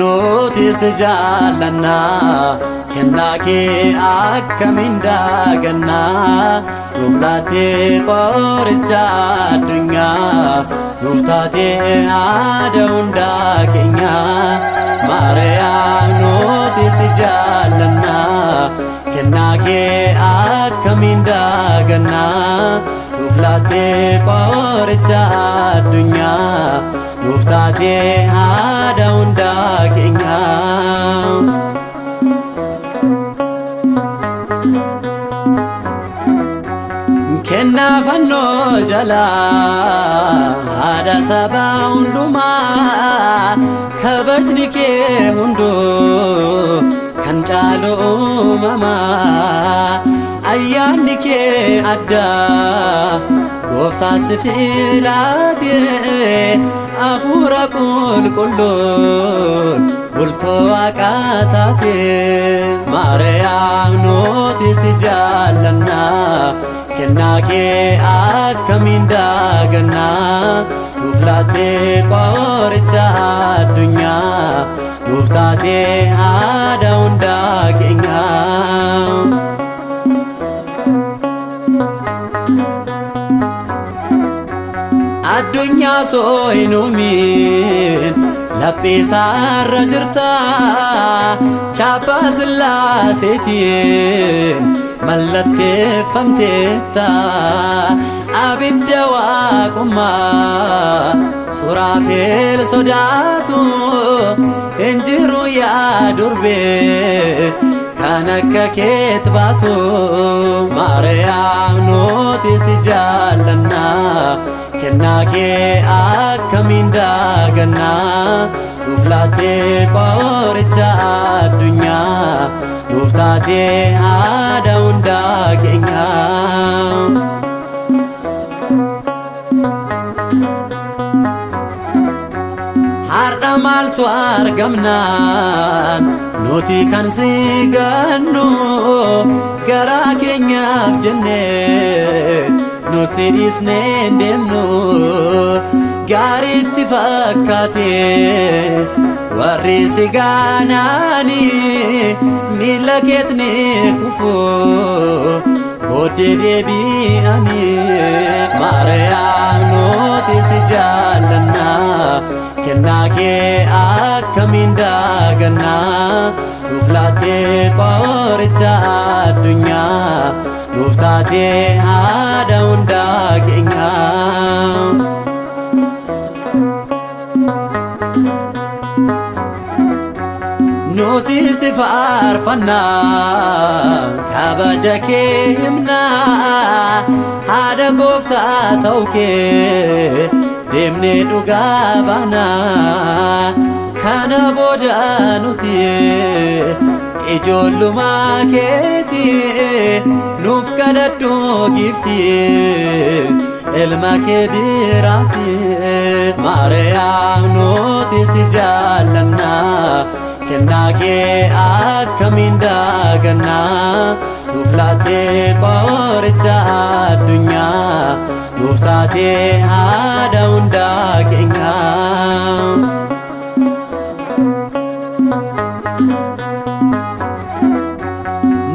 nuti sejaalana kenna kee akkamiin daaganna nuuf laattee qoricha addunyaa nuuf taatee haadha hundaa keenya Maariyaam nuti sejaalana kenna kee akkamiin daaganna nuuf laattee qoricha addunyaa nuuf taatee haadha hundaa keenya kenna fannoo jala haadha saba hundumaa kabajni kee hunduu kan caalu uumamaa ayyaanni kee addaa gooftaa si filaatee hafuura qulqulluun bultoo Waaqaa taatee Maariyaam nuti si jaallanna kenna kee akkamiin daaganna nuuf laattee qoricha addunyaa nuuf taatee haadha hundaa keenya addunyaa sooyinuumiin laphisaarra jirta chaappaa Sillaaseetiin mallatteeffamteetta abidda waaqummaa Suraafeel sodaatu hin jiru yaa durbee kan akka keet baatu Maariyaam nuti si jaallanna kenna kee akkamiin daaganna nuuf laattee qoricha addunyaa nuuf taatee haadha hundaa keenya har'a maaltu argamnaan nuti kan si gannu garaa keenyaaf jennee nuti dhiisnee deemnu gaariitti fakkaatee warri si gaanaani miila keetni kufuu booddee deebi'ani Maariyaam nuti si jaallanna kenna kee akkamiin daaganna nuuf laattee qoricha addunyaa nuuf taatee haadha hundaa keenya nuti si faarfanna kabaja kee himna haadha gooftaa ta'uu kee deemnee dhugaa baana kana booda nuti ijoollumaa keeti nuuf kadhadhu gifti ilma kee biraati Maariyaam nuti si jaallanna kenna kee akkamiin daaganna nuuf laattee qoricha addunyaa nuuf taatee haadha hundaa keenya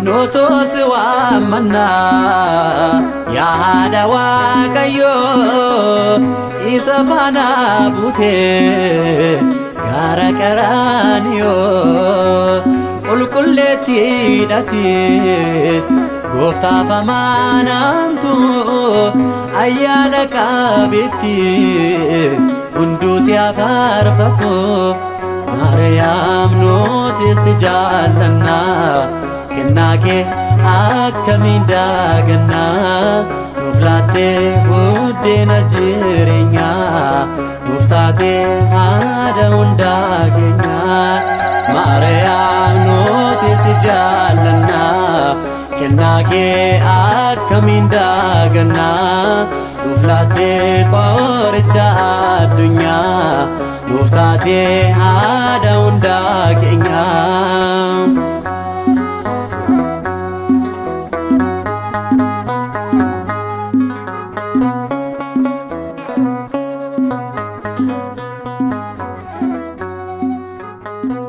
nuti si waammanna yaa haadha Waaqayyoo isa faana buutee gara Qaraaniyoo qulqulleetti hidhatee gooftaaf amaanamtu ayyaana qabeetti hunduu si faarfatu Maariyaam nuti si jaallanna kenna kee akkamiin daaganna nuuf laattee buddeena jireenyaa nuuf taatee haadha hundaa keenya Maariyaam nuti si jaallanna kenna kee akkamiin daaganna nuuf laattee qoricha addunyaa nuuf taatee haadha hundaa keenya you.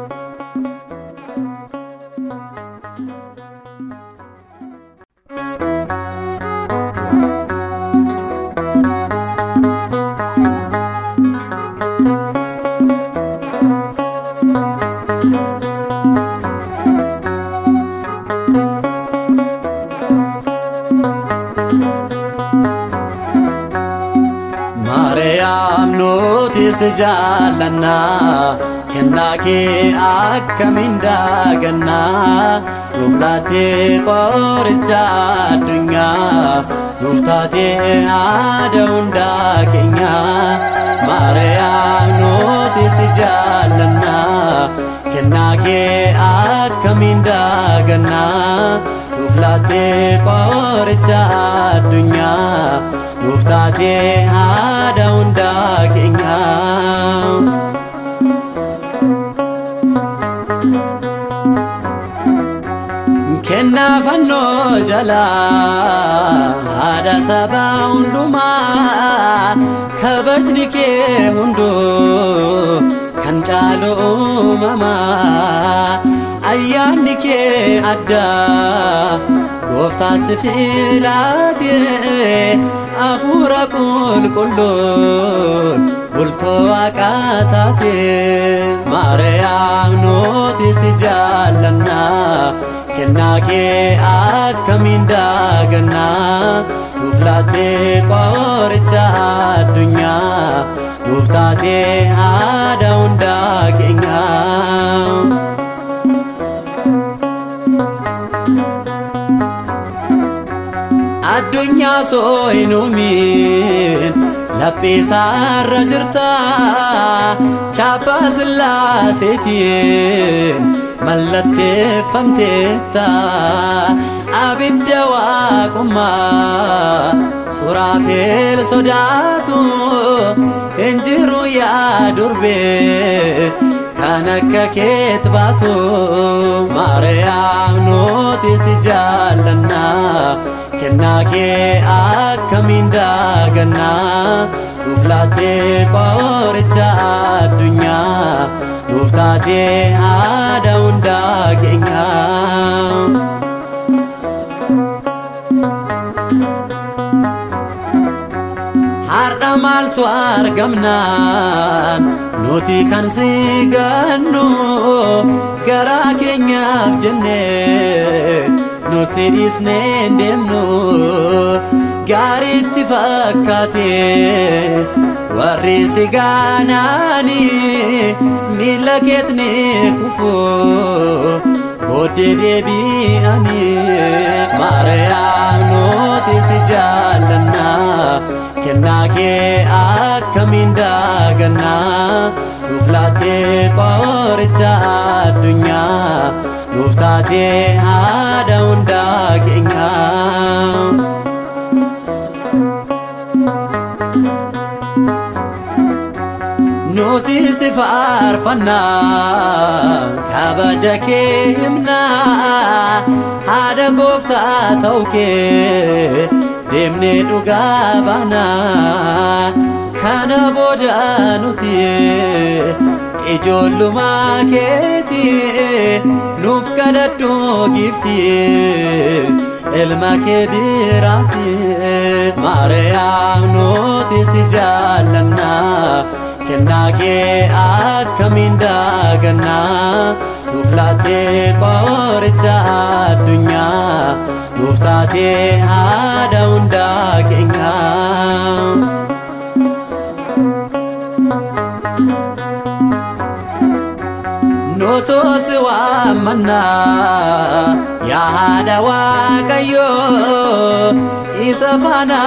Maariyaam nuti si jaallanna kennaa kee akkamiin daaganna nuuf laattee qoricha addunyaa nuuf taatee aadaa hundaa keenya. Maariyaam nuti si jaallanna kennaa kee akkamiin daaganna nuuf laattee qoricha addunyaa nuuf taatee aadaa hundaa keenya. Kennaa fannoo jalaa haadha saba hundumaa kabajni kee hunduu kan caalu uumamaa ayyaanni kee addaa gooftaa si filaatee hafuura qulqulluun bultoo Waaqaa taatee. Maariyaam nuti si jaallanna kennaa kee akkamiin daaganna nuuf laattee qoricha addunyaa nuuf taatee aadaa hundaa keenya. Addunyaa sooyinuumiin laphisaarra jirta chaappaa Sillaaseetiin mallatteeffamteetta abidda waaqummaa Suraafeel sodaatu hin jiru yaa durbee kan akka keet baatu. Maariyaam nuti si jaallanna kennaa kee akkamiin daaganna nuuf laattee qoricha addunyaa nuuf taatee aadaa hundaa keenya. Har'a maaltu argamnaan nuti kan si gannu garaa keenyaaf jennee nuti dhiisnee deemnu gaariitti fakkaatee warri si gaanaani miila keetni kufuu booddee deebi'ani. Maariyaam nuti si jaallanna kennaa kee akkamiin daaganna nuuf laattee qoricha addunyaa nuuf taatee aadaa hundaa keenya. Nuti si faarfanna kabaja kee himna haadha gooftaa ta'uu kee deemnee dhugaa baana. Kana booda nuti ijoollummaa keeti nuuf kadhadhu gifti ilma kee biraati. Maariyaam nuti si jaallanna kennaa kee akkamiin daaganna nuuf laattee qoricha addunyaa nuuf taatee aadaa hundaa keenya. Nuti si waammanna yaa haadha Waaqayyoo isa faana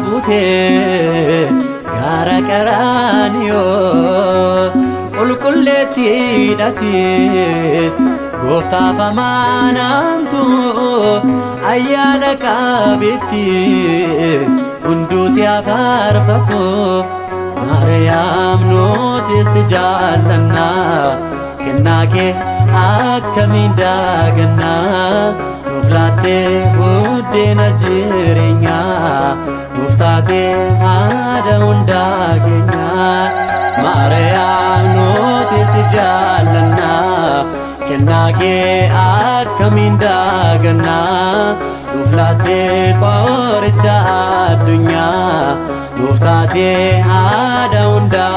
buutee gara Qaraaniyoo qulqulleetti hidhatee gooftaaf amaanamtu ayyaana qabeetti hunduu si faarfatu. Maariyaam nuti si jaallanna kennaa kee akkamiin daaganna nuuf laattee buddeena jireenyaa nuuf taatee aadaa hundaa keenya. Maariyaam nuti si jaallanna kennaa kee akkamiin daaganna nuuf laattee qoricha addunyaa nuuf taatee aadaa hundaa.